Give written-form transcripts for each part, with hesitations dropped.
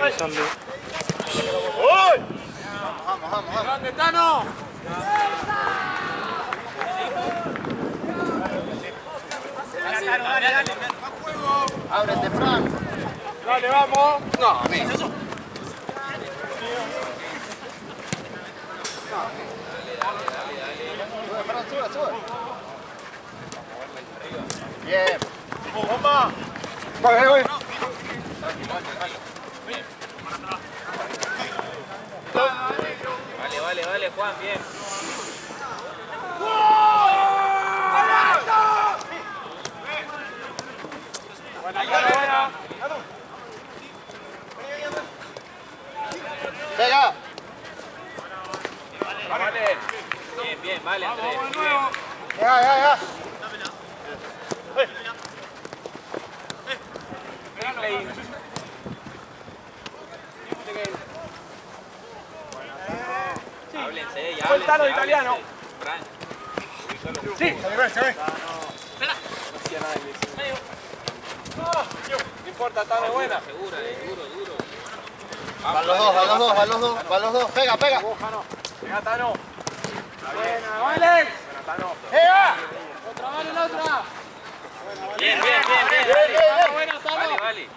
Pensando. Vamos. ¡Grande, Tano! Dale. Ábrete, Fran. Dale, vamos. No, amigo. Sube. Bien. ¡Bomba! Voy. Vale, Juan, bien. Buena. Pega. Vale. Bien, vale, Andrés. Ya. Háblense, ya. Suéltalo, italiano. Fran. Sí. Se ve. No importa, Tano, buena. Segura, duro. Van los dos. Pega. Pega, Tano. Buena, vale. Buena, Tano. ¡Pega! Otra, vale, la otra. Bien. Buena, Tano. Vale.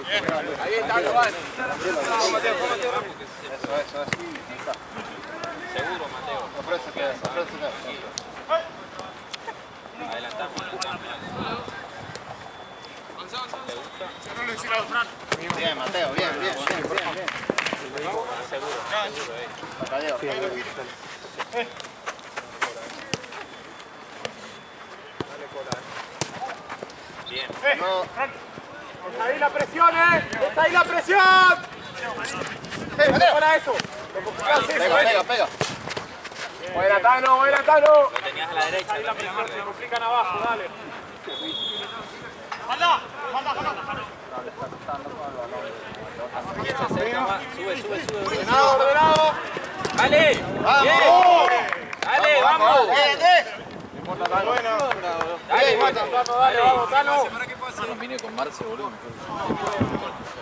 Ahí está, vale. Eso. Seguro, Mateo. Ofrécete. Adelantamos. Bien, Mateo, bien. Seguro. Matadeo. Bien. No. Está ahí la presión, Está ahí la presión. Para eso. Pega. Buena, Tano. Lo tenías a la derecha. Ahí la presión, se complican abajo, dale. Sube. Ordenado. Dale. ¡Vamos! Bien. Dale, vamos. No importa, Tano. Dale, Vamos, Tano. Vine con Marce, boludo.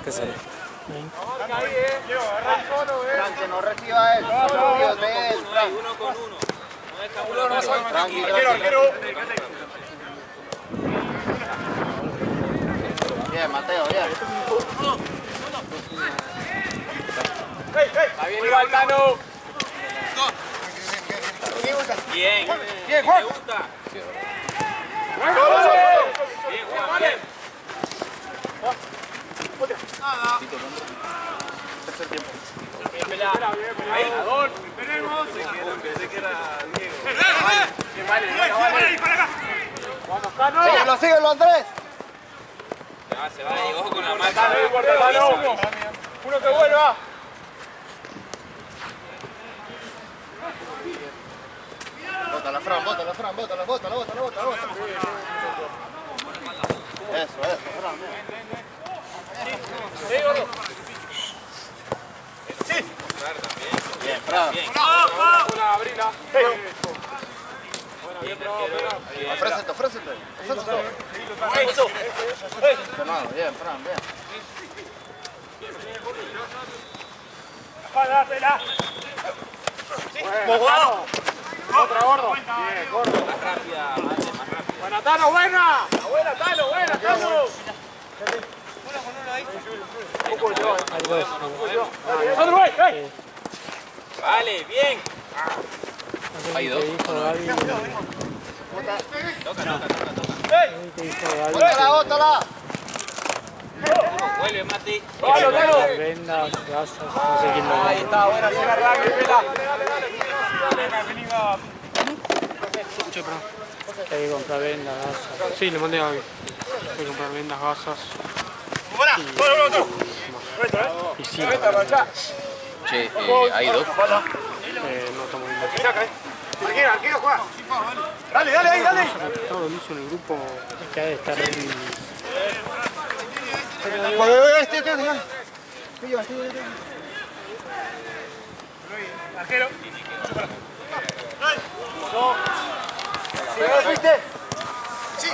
¿Qué sale? Ahí, agarra el cono, Fran, que no reciba él. Dios de él, Fran. Uno con uno. No deja uno. Tranquilo. Bien, Mateo, bien. Está bien, igual, Tano. Bien, Juan. me gusta. Bien, Juan, bien. Ahí. Esperemos. Pensé que era Diego. Vamos, Tano. Síguelo, Andrés. Se va, y ojo con la marca. Tano, no importa, Tano. Uno que vuelva. Bótala, Fran. Eso, Fran. Sí, gordo. Bien, Fran. Una, abrila. Ofrécete. Bien, Fran, bien. Dásela. Otra, gordo. Bien, gordo. Más rápida, más rápida. Buena, Tano, buena. Buena, Tano. Vale, bien. Hay dos. Toca. Bótala. Vuelve, Mati. Vendas, gasas, no sé quién lo Ahí está, buena, llega Rami, vela. Hay que comprar vendas, gasas. Sí, le mandé a Gaby. Hay que comprar vendas, gasas. Y sí, Che, hay dos. no estamos viendo. Arquero, juega. Dale, ahí. Todo lo hizo en el grupo. Es que ha de estar en... Arquero. ¿Sí, fuiste? Sí.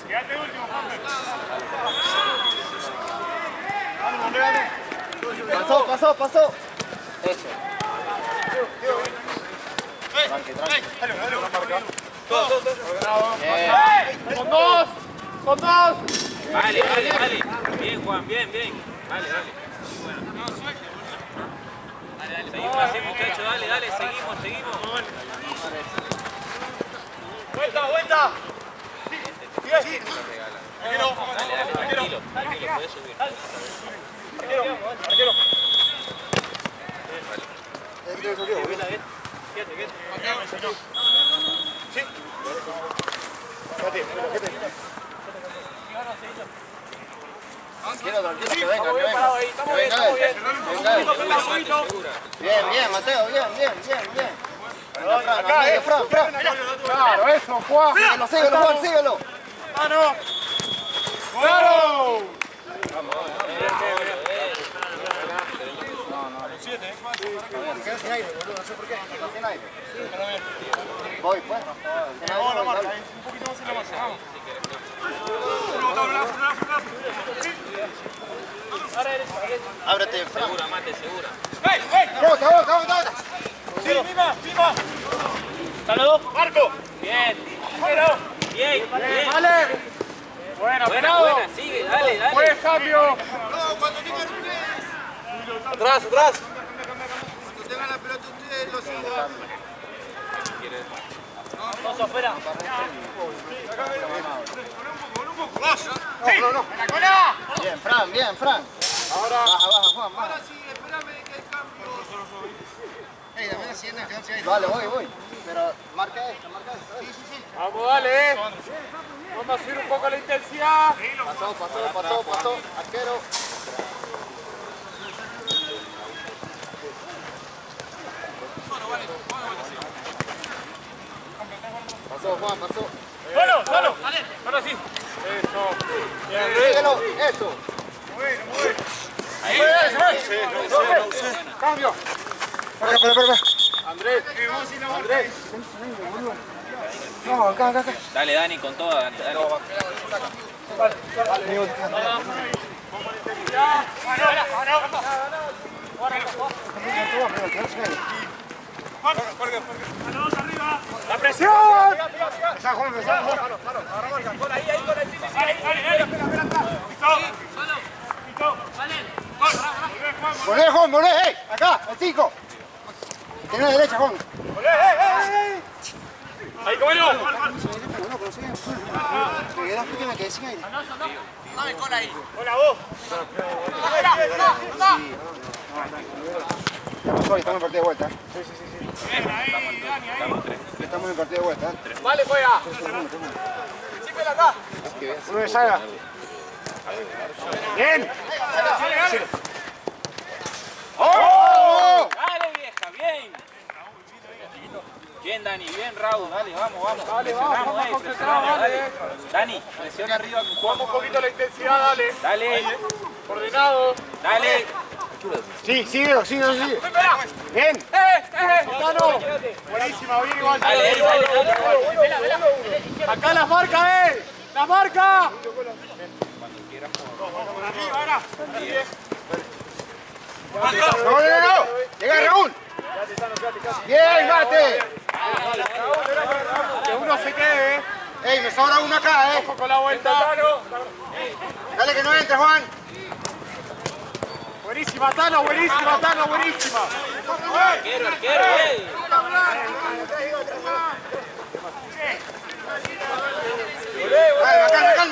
Quédate último, Pasó. Eso. Tranqui. Con dos. Vale. Bien, Juan, bien. Dale. Seguimos así, muchachos, dale, seguimos. Vuelta. Dale, tranquilo, podés subir. Arquero. Sí. Tranquilo, que venga. Bien, Mateo, bien. Venga, Fran. Claro, eso, Juan. Síguelo, Juan, síguelo. ¡Mano! ¡Claro! Queda sin aire, boludo, no sé por qué. Queda sin aire. Voy, pues. No, la marca, un poquito más en la marca, vamos. Ábrete, Fran. Segura, Mate, segura. ¡Bota! Sí, viva. Dale dos. Marco. Bien. Bien. Vale. Buena, Sigue, dale. Buen cambio. Atrás. Cuando tengan la pelota ustedes, lo siguen. Vamos afuera. No. Bien, Fran. Ahora. Baja, Juan, baja. Sí, espérame que hay cambio. Dame la siguiente, quédense ahí. Vale, voy. Pero marca esta. Sí. Vamos, dale. Vamos a subir un poco la intensidad. Pasó. Arquero. Pasó, Juan. Solo. Ahora sí. Eso. Bien, Síguelo, eso. Ahí. Cambio. Para. Andrés. No, acá. Dale, Dani, con toda, Dani. ¡La presión! Volé, acá, el 5. Tiene la derecha, Juan. Ahí, ¿cómo no? Me quedé sin aire. Hola, vos. Estamos en partido de vuelta. Dani. Estamos en partido de vuelta. Vale, juega. Síguela acá. Uno de saga. Bien. Dale. ¡Oh! Dale, vieja, bien. Bien, Dani, bien, Raúl, dale, vamos. Dale, vamos, concentrado, dale. Dani, presiona arriba con Juan. Vamos un poquito la intensidad, dale. Dale, Ordenado. dale. Sí, síguelo. Bien. Tano. Buenísima, bien igual. Dale. Acá las marcas, ¡La marca! No. Llega Raúl. Bien, Gate. Que uno se quede, Ey, me sobra uno acá, Ojo con la vuelta. Dale que no entre, Juan. Buenísima, Tano, buenísima. Arquero,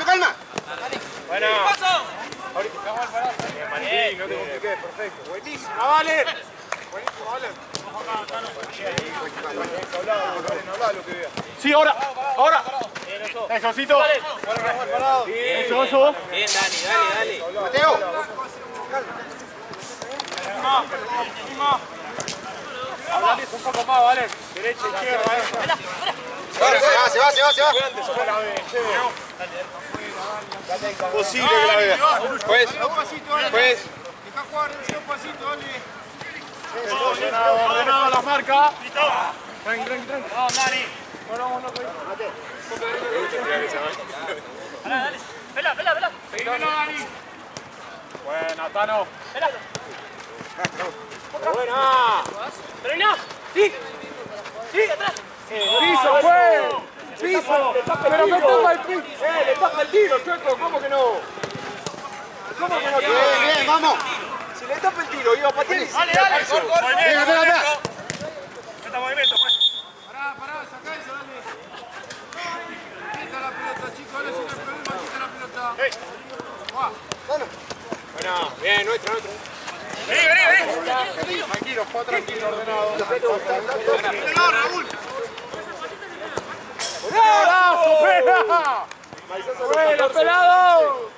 Calma. Bueno. Ahorita estamos al parazo. Bien, no te compliques, perfecto. Buenísima, vale. Sí, ahora. Eso, Cito. Eso. Bien, Dani, dale. Mateo. Hablales un poco más, ¿vale? Derecha, izquierda, Se va. Posible que la vea. Pues. Ordenado las marcas. Tranqui. Vamos, Dani. Bueno, vamos, loco. Dale. Pela. Seguímelo, Dani. Buena, Tano. Pela. Buena. Termina. Sí, atrás. Piso, pues. Piso. Pero me tapa el piso. Le tapa el tiro, Chueco. ¿Cómo que no? ¿Cómo que no? Bien, vamos. Si le tapa el tiro, iba a patear y Dale. Venga. Meta movimiento, pues. Pará, sacá eso, dale. Quita la pelota, chicos, dale sin el problema, quita la pelota. Bueno, bien, nuestro. Vení. Tranquilo, fue tranquilo, ordenado. Raúl. ¡Abrazo, pela! ¡Buena, pelado!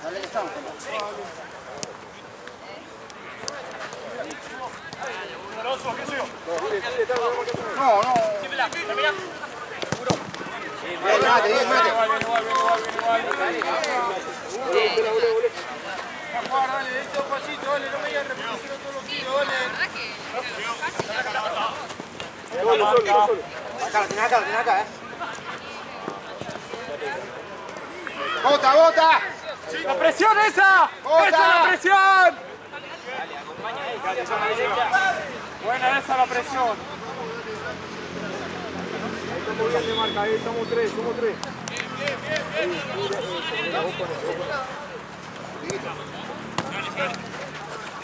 Dale, que estamos. No. Termina. Bien, mate. Dale, esto pasito, dale, no me digas repetición todos los kilos, dale. Acá, ¡Bota! ¡La presión esa! ¡Bota! ¡Esa es la presión! Buena esa la presión. Estamos bien de marca, ahí somos tres.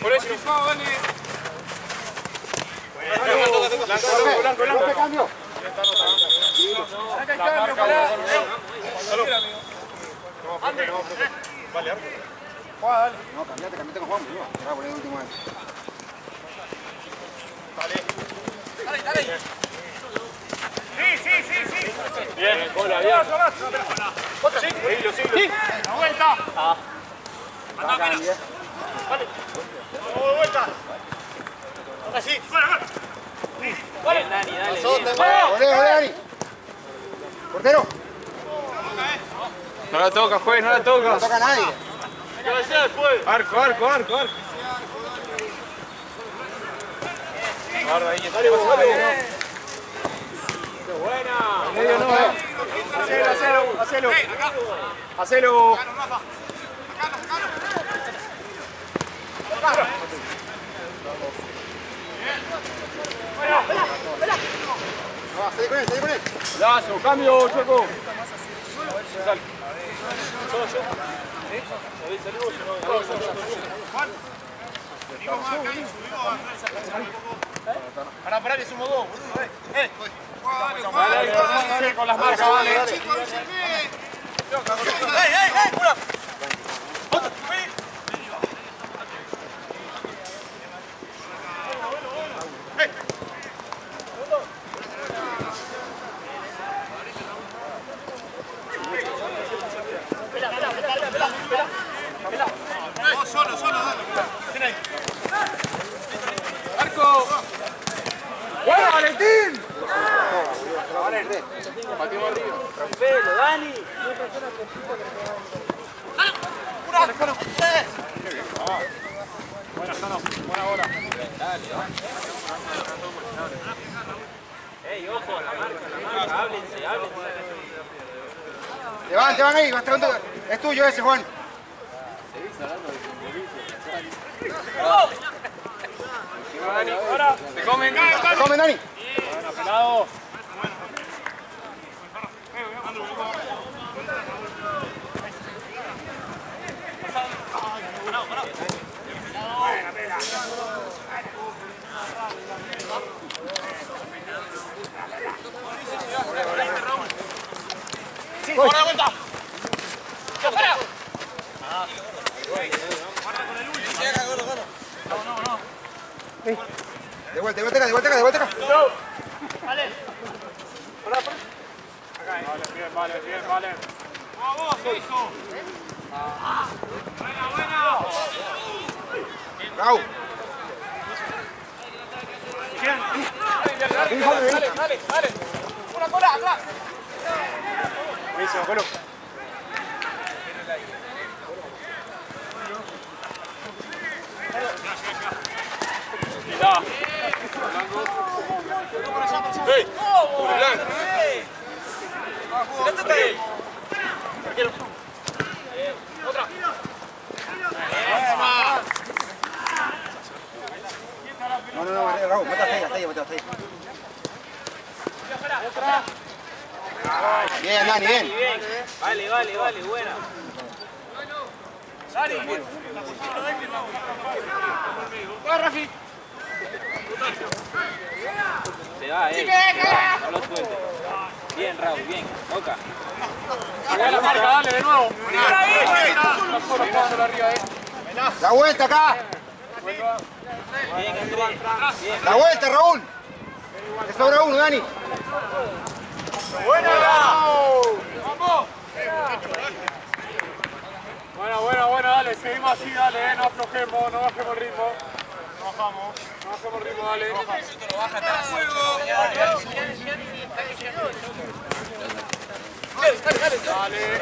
Por eso, vale. Blanco. Cambio. Acá hay cambio, pará. Vale, Juega, dale. No, cambiate con Juan. Te va a poner el último año. Dale. Sí. Bien, bola, bien. Otra, sí. Sí. La vuelta. Va a cambiar. Vuelta. Ahora sí. Vale, Dani, dale. Olé, Dani. Portero. No la toca, juez, no la No toca. toca a nadie. ¿Qué va a hacer después? Arco. Guarda ahí, dale, ¡qué buena! Medio no, Hacelo. Seguí con él. Lazo, cambio, Chueco. Pará, que somos dos, boludo. Dale, con las marcas, vale. ¡Pura! Solo, dale. Arco. ¡Buena, Valentín! Rompelo, Dani. Buena bola. Ey, ojo, la marca, háblense. Van ahí, es tuyo ese, Juan. Dani, ahora. Te comen. Come, Dani. Buena, pelado. Sí, ahora de vuelta. ¡Ya fuera! De vuelta acá. Vale. Vale. ¡Vamos, hijo! Buena. Bravo. Dale. Una cola, atrás. Buenísimo, Colo. ¡Hey! ¡Por el blanco! ¡Otra! No, Raúl, mata hasta ahí. Bien, Dani, bien. Vale, buena. ¡Va, Rafi! Se va, no lo suelte. Bien, Raúl, bien. Toca. Acá la marca, dale, de nuevo. La vuelta acá. Bien, Andrés. Bien. La vuelta, Raúl. Te sobra uno, Dani. ¡Buena! ¡Vamos! Buena, dale, seguimos así, dale, no aflojemos, no bajemos el ritmo. No bajemos el ritmo, dale. Dale.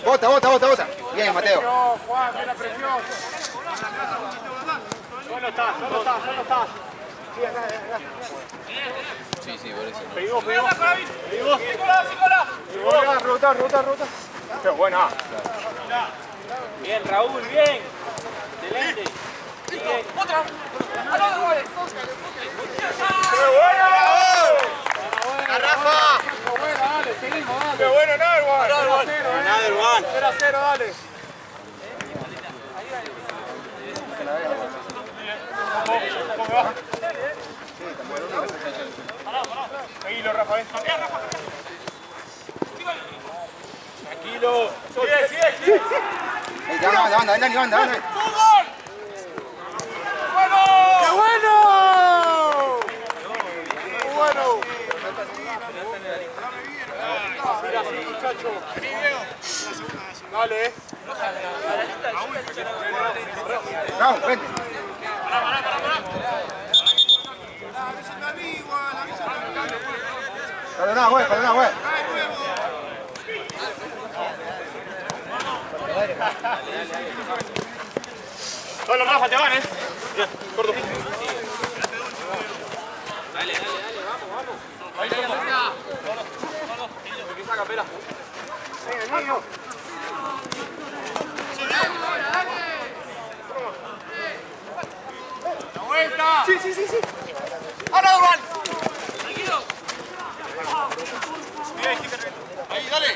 Bota. Bien, Mateo. Juan, bien la presión. Solo estás. Sí, por eso. Pedimos. Rota. Qué buena. Bien, Raúl, bien. Excelente. Sigue. ¡Otra! ¡Qué buena! Rafa. ¡Qué buena, dale! Seguimos, dale. ¡Qué bueno, Narwan! 0-0, dale. Seguilo, Rafa, ven. Tranquilo. Sigue. Anda. ¡Qué bueno! Mira, muchacho. Dale. Raúl, vente. Perdona, güey. Solo Rafa, te van, Bien, corto. Dale, vamos. Ahí está. ¿Qué saca, pela? Venga, niño. ¡La vuelta! Sí. ¡Ahora, Urban! Tranquilo. Ahí, dale.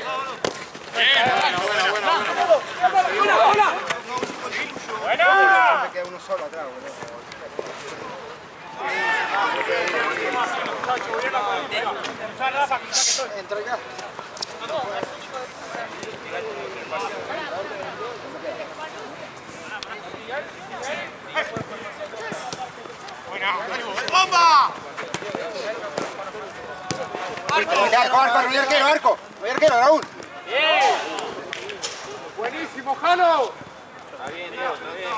Buena. Me queda uno solo atrás, boludo. Entra acá. ¡Bomba! Arco. Voy arquero, Raúl. Bien. Buenísimo, Jano. Está bien, Diego, está bien.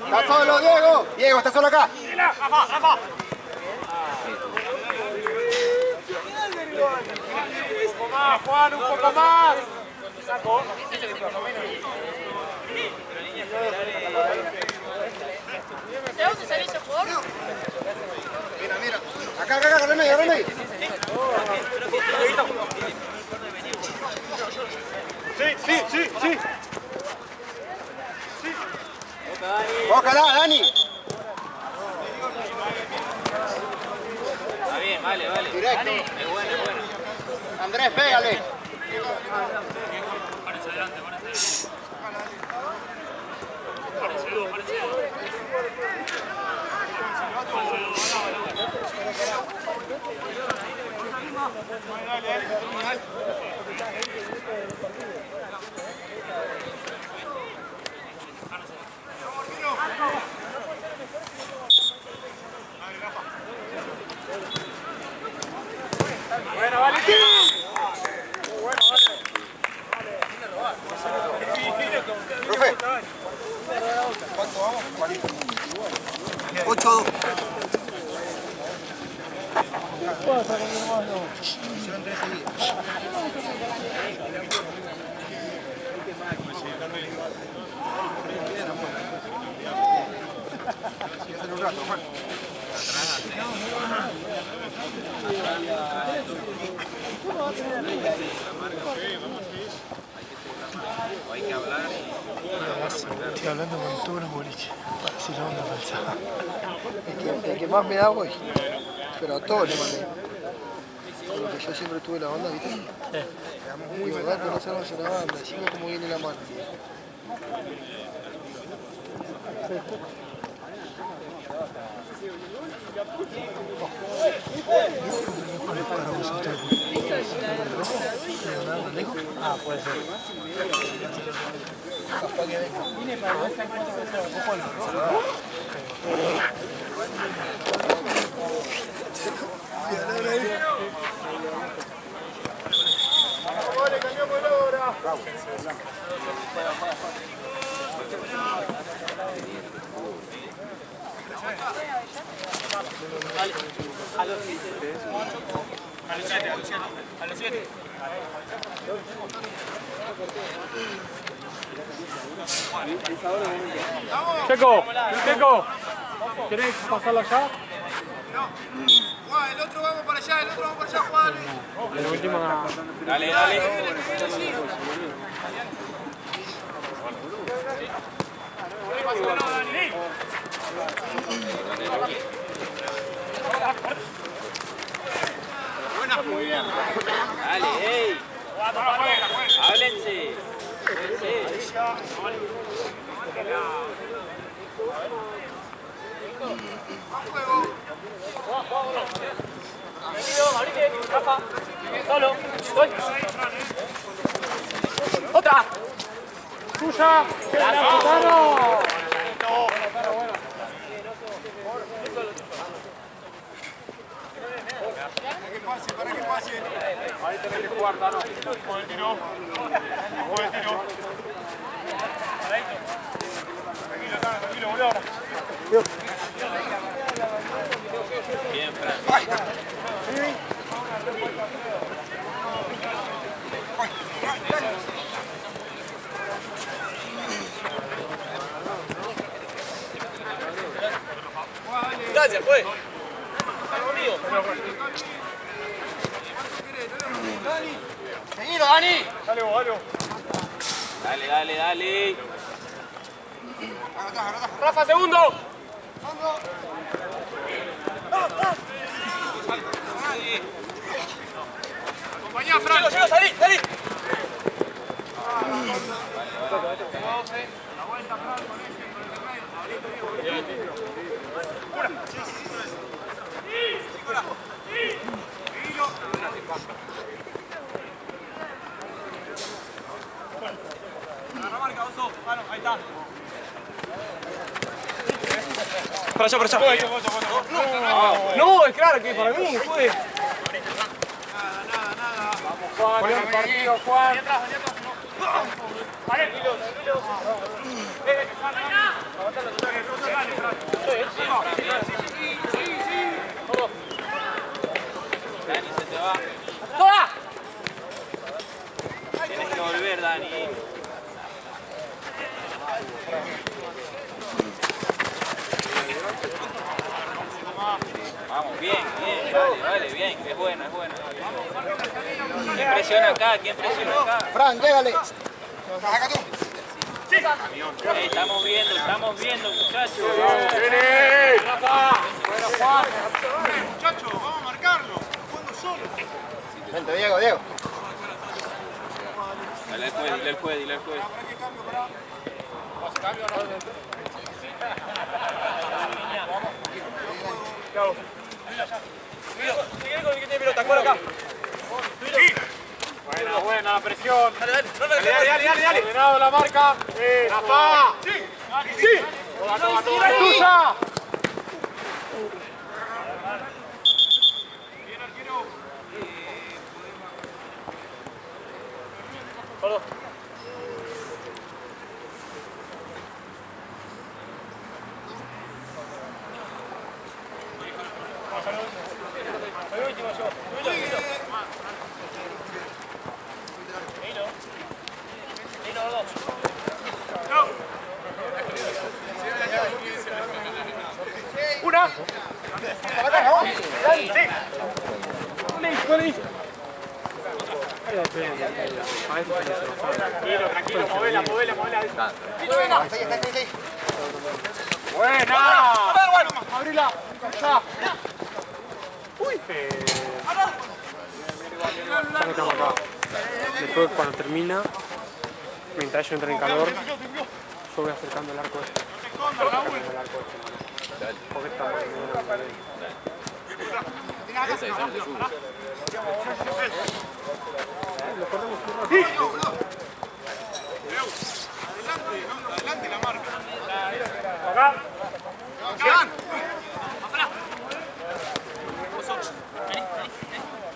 Está solo, Diego. Diego, está solo acá. Rafa. Un poco más, Juan, un poco más. ¿Tenemos que salir ese jugador? Mira. Acá, remedio. Sí. Bócala, Dani. Está bien, vale. Directo. Es bueno. Andrés, pégale. Bueno, Valentín. Bueno, Profe. ¿Cuánto vamos? 8-2. Hicieron 3 seguidos. un rato, Juan. Hay que hablar. Estoy hablando con todos los boliches. Parece la onda falsada. El que más me da hoy. Pero a todos le mandé. Porque yo siempre tuve la onda, ¿viste? Quedamos muy gatos, no sabemos hacer la banda. Decimos cómo viene la mano. Ah, puede ser. A los 7. Checo, Checo, ¿querés pasarla allá? No. Juan, el otro vamos para allá, Juan. La última. Dale, dale. Muy bien. Dale, hey. Háblense. Solo. Otra. Tuya. ¡Gitano! Para que pase. Ahí tenés que jugar, Tano. Con el tiro. Con el tiro. Tranquilo, Tano, tranquilo, boludo. Bien, Fran. Gracias, pues. Seguilo, Dani. Dale vos, dale vos. Dale, dale, dale. Rafa, segundo. Compañía, Fran. Llego, salí, salí. Ahí está. Para allá, para allá. No, es claro que para mí fue. Nada. Vamos, Juan. Pon el partido, Juan. Vale. Dani, se te va. ¡Toda! Tienes que volver, Dani. Vamos, bien, vale, bien, es buena, es buena. ¿Quién presiona acá? ¿Quién presiona acá? Fran, llégale. Acá tú. Estamos viendo, muchachos. ¡Viene! ¡Rafa! Bueno, Juan. Muchachos, vamos a marcarlo. Jugando solo. Vente, Diego. Dile al juez, dile al juez. ¿Cambio o no? Sigue con el que tiene pelota, juega acá. Buena, la presión. Dale. Ordenado la marca. Rafa. Sí. Toma. ¡Es tuya! Bien, arquero. Solo. El último yo. Hilo, dos. Tony. Tranquilo, movela. Buena. Abrila. Ya. Uy. Ya que estamos acá. Después cuando termina, mientras ellos entran en calor, yo voy acercando el arco este. Porque está muy bien. Esa edición es de Yugo. Lo corremos muy rápido. Adelante la marca. Acá.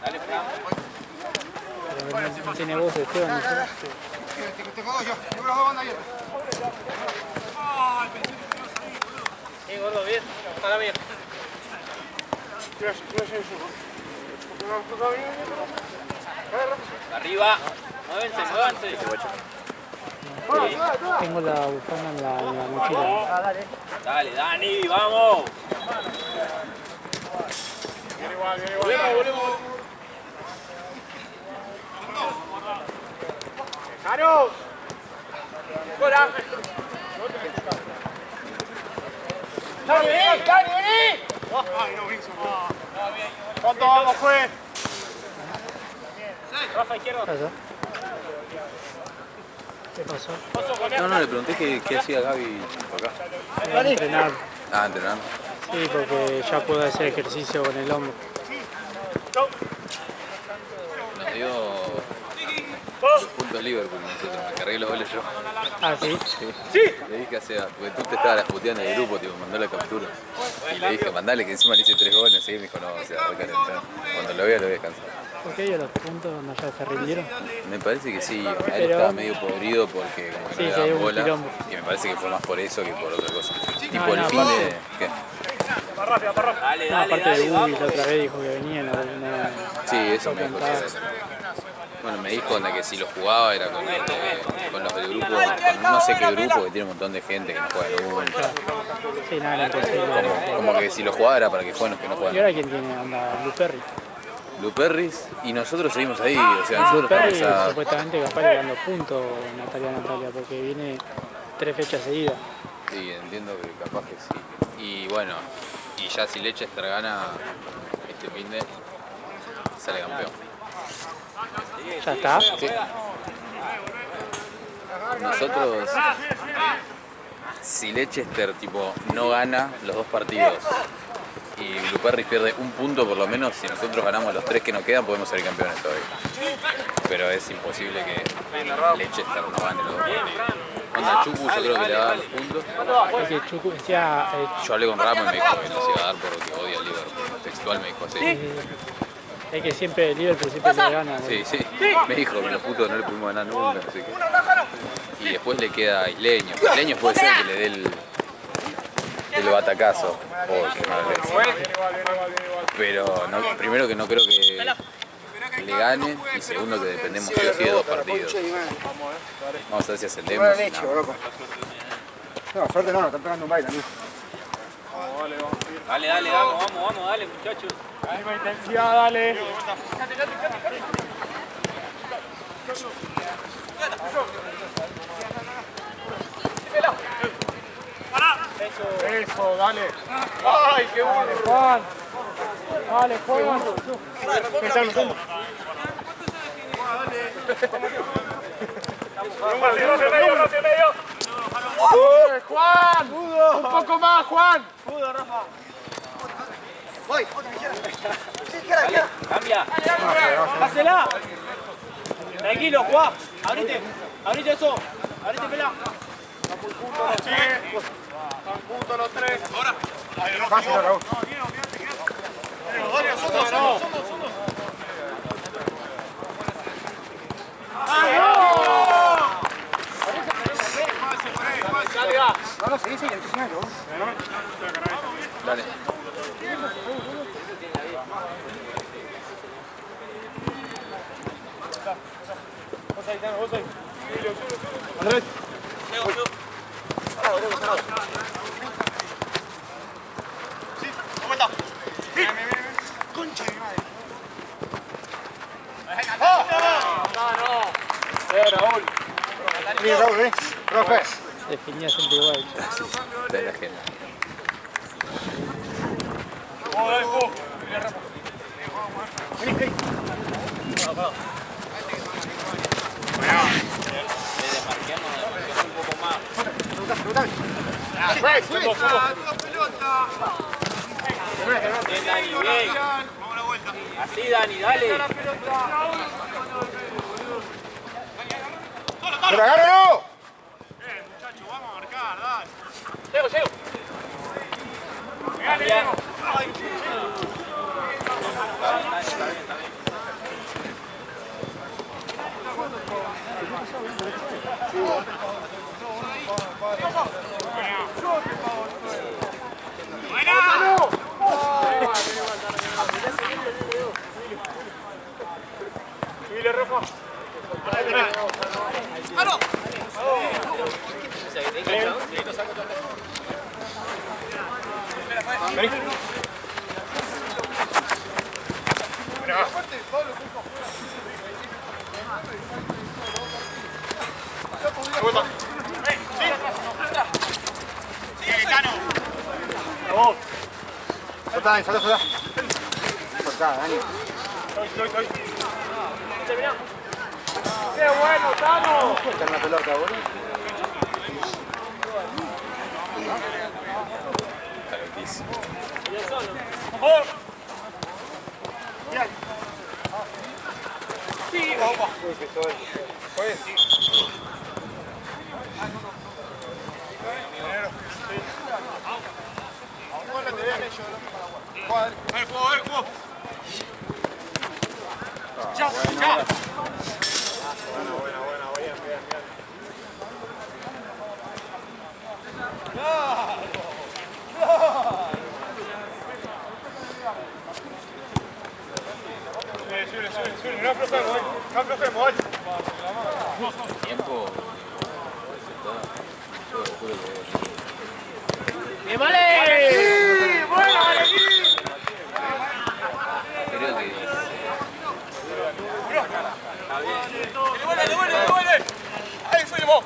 Dale, Fran. No tiene voz de Esteban. Tengo dos yo. Tengo las dos bandas abiertas. Sí, gordo, bien. Para bien. Arriba. Muévense. Tengo la bufanda en la mochila. Dale, Dani, vamos. Volvemos. ¡Caro! ¡Fuera! ¡Cari, vení! ¡Cari, vení! ¡Ay, no, buenísimo! ¿Cuánto vamos, juez? Rafa, izquierdo. ¿Qué pasó? No, le pregunté qué hacía Gaby acá. A entrenar. Ah, entrenando. Sí, porque ya puedo hacer ejercicio con el hombro. Nos dio puntos Liverpool nosotros, me cargué los goles yo. Ah, ¿sí? Sí. Le dije porque tú te estabas puteando en el grupo, tipo, mandó la captura. Y le dije, mandale que encima le hice 3 goles, y me dijo, no, o sea, recalentado. Cuando lo vea, lo voy a descansar. ¿Por qué ellos los puntos no ya se rindieron? Me parece que sí, a él Pero- estaba medio podrido porque como que Sí, no le se dio daban un bola. quilombo. Y me parece que fue más por eso que por otra cosa. Tipo no, el fin aparte- de... ¿Qué? Dale, No, aparte de Ubi, la otra vez dijo que venía, no. Sí, eso me dijo. Bueno, me dijo onda, que si lo jugaba era con los del grupo, con no sé qué grupo, que tiene un montón de gente que no juega nunca. Sí, nada, era imposible. Como que si lo jugaba era para que jueguen los que no ¿Y juegan. ahora quién tiene? Anda, Luperri. Luperris, y nosotros seguimos ahí, o sea, nosotros Luperri estamos a... supuestamente capaz le dando puntos Natalia, porque viene 3 fechas seguidas. Sí, entiendo que capaz que sí. Y bueno, y ya si Leicester gana este fin de sale campeón. ¿Ya está? Sí. Nosotros, si Leicester tipo no gana los 2 partidos y Luperris pierde un punto por lo menos, si nosotros ganamos los 3 que nos quedan podemos ser campeones todavía. Pero es imposible que Leicester no gane los 2 partidos. Onda Chucu yo creo que le va a dar los puntos. Es que Chucu decía, Yo hablé con Ramos y me dijo que los iba a dar porque odia a Liverpool. Textual me dijo así. es que siempre el Liverpool siempre le gana. Sí, sí. Me dijo que los putos no le pudimos ganar nunca, no sé qué. Y después le queda Isleño. Isleño puede ser que le dé el batacazo. Oh, qué mal es. Pero no, primero que no creo que le gane y segundo que dependemos sí o sí de 2 partidos. Vamos a ver si ascendemos. No, suerte no, están pegando un baile, amigo. Dale, vamos, dale, muchachos. Ahí va intensidad, dale. Eso, dale. ¡Ay, qué bueno! Juan. Dale, Juan. Pensando. Juan. Un poco más, Juan. Dale, cambia. Hacela. Tranquilo, Juan. Abrite eso. Abrite, pelá. Están juntos los 3. Ahora. Fácil, Raúl. No, sí, entusiasmo. Dale. Andrés. Sí, ¿cómo está? Sí. Concha de mi madre. Raúl. Vení, Raúl, vení. Profe. Definía siempre igual. De la gente. Vamos, dale, vos. Vení. Un poco más. Bien, Dani, bien. Así, Dani, dale. ¡Pero agárralo! Muchachos, vamos a marcar, dale. Llego. Subile, Rafa. Vení. Sigue, Cano. Vamos. Soltá, Dani, soltá. Soltá, Dani. Estoy. ¡Qué bueno, Tano! Echar una pelota, boludo. Está loquísimo. ¡Vamos! ¡Juego! ¡Ya! Buena, bien. Sube, no aflojemos, dale. Tiempo. Yo juro que ¡Bien, vale! ¡Bueno, creo que ¡Devuelve! ¡Ahí fuimos!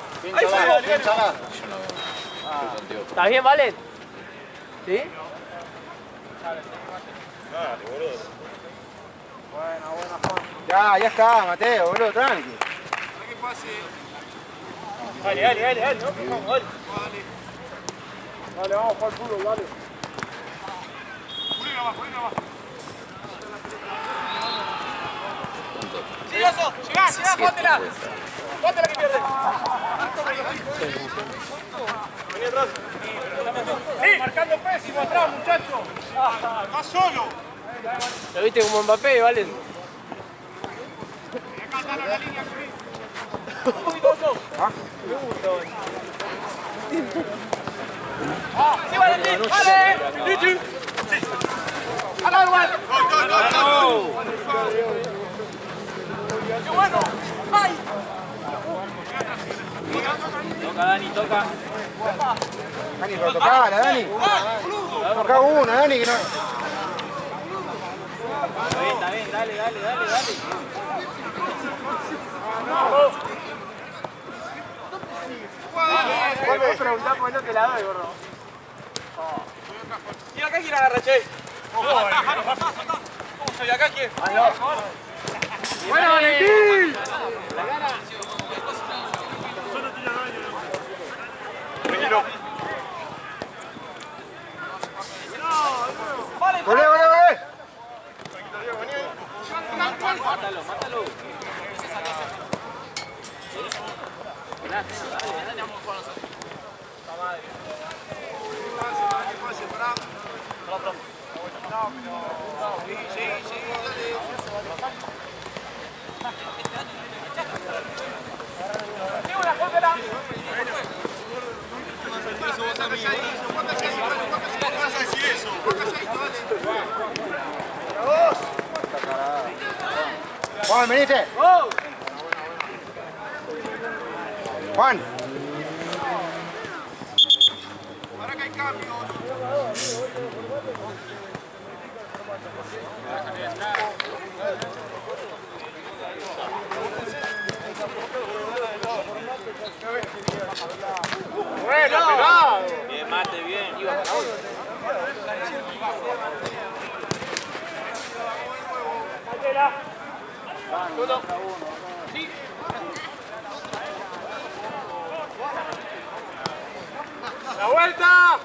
¿Estás bien, Valen? ¿Sí? Ya está, Mateo, boludo, tranqui. Dale, no, vamos, dale. Dale, vamos para el fútbol, dale. Pulino más. ¡Sigoso! ¡Llegá, póntela! ¡Póntela que pierde! Vení atrás. ¡Sí! Marcando pésimo atrás, muchacho. ¡Está solo! Lo viste como Mbappé, Valen. ¿Ah? ¡Sí, Valentín! ¡Vale! ¡Sí! ¡Hala, igual! ¡Go! ¡Qué bueno! ¡Ay! Toca, Dani, toca. Dani, pero tocala, Dani. Toca una, Dani, que no. Está bien, dale. Vuelve. Preguntá por no te la doy, gordo. ¿Y acá quién agarra, che? ¿Cómo soy acá quién? ¡Bueno, Valentín! Tranquilo. ¡Volé! Mátalo. Juan, venite. Juan. Ahora que hay cambios. ¡La vuelta!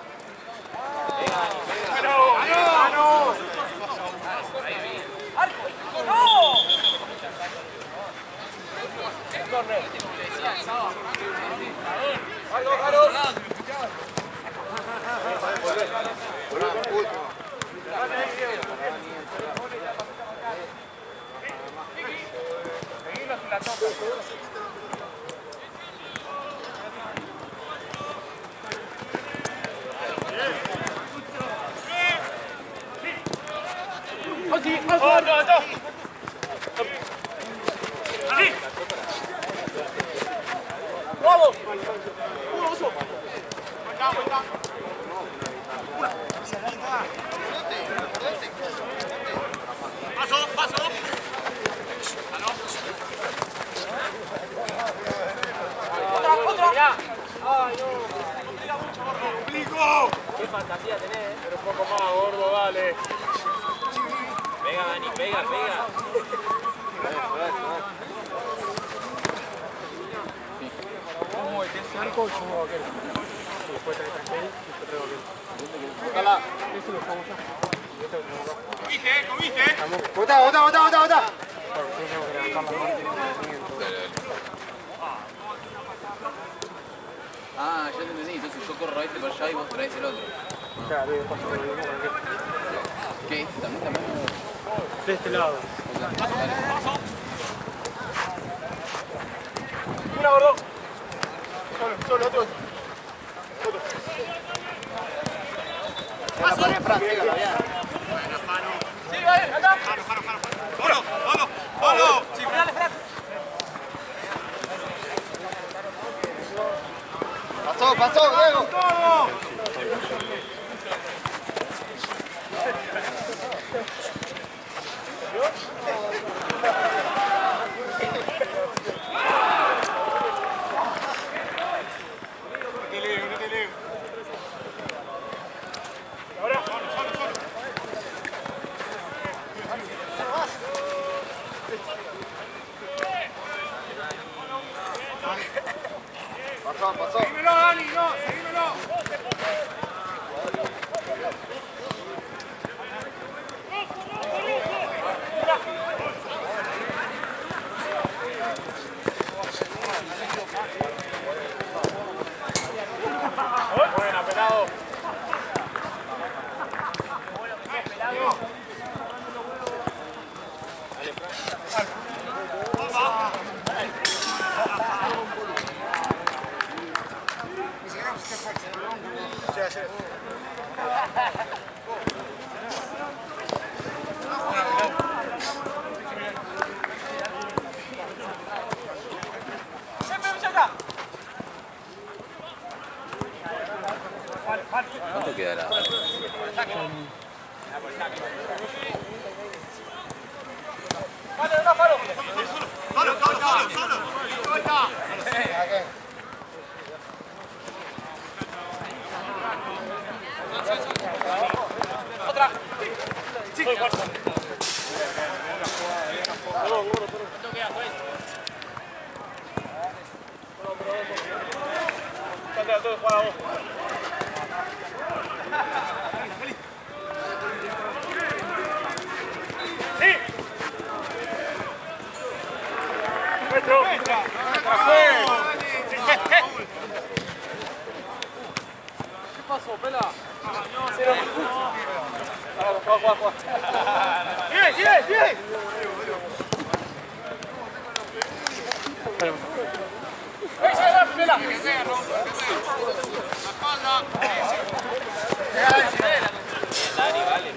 Qué fantasía tenés, pero un poco más, gordo, dale. Pega, Dani, pega, pega. Arco, yo muevo aquel. Y después trae aquel y yo traigo aquel. Ojalá. Ese lo usamos ya. Y este lo tenemos acá. ¿Comiste? ¿Comiste? ¡Botá, botá, botá, botá, botá! Claro, yo tengo que levantar las manos y el movimiento. Ah, ya te entendí. Entonces yo corro este para allá y vos traes el otro. Claro, y después lo mismo con aquel. ¿Qué? ¿También? De este lado. Una, gordo. Solo, otro. La pared, Fran, sígala, bien. Sí, va bien, acá. ¡Solo, solo, solo! Sí, dale, Fran. Pasó, Diego. No te leo. Ahora. Pasó. Seguímelo, Dani, no, seguímelo. Buena, pelado. ¿Cuánto quedará? Solo. Vuelta. Otra. Sí. ¿Qué pasó, pela? Juega. Sigue. Pela. Dani, vale.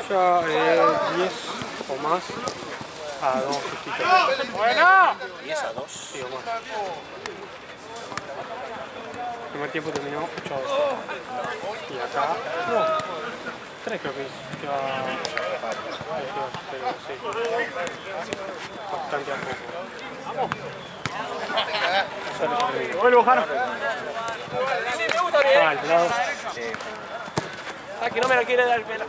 Ya 10 o más a 2 justitos. Buena. 10 a 2. Sí, o más. El primer tiempo terminó 8 a 2. Y acá, no, 3 creo que es. Que va, pero sí. Bastante a poco. Vuelvo, Jano. Ah, el pelado. Ah, que no me lo quiere dar el pelo.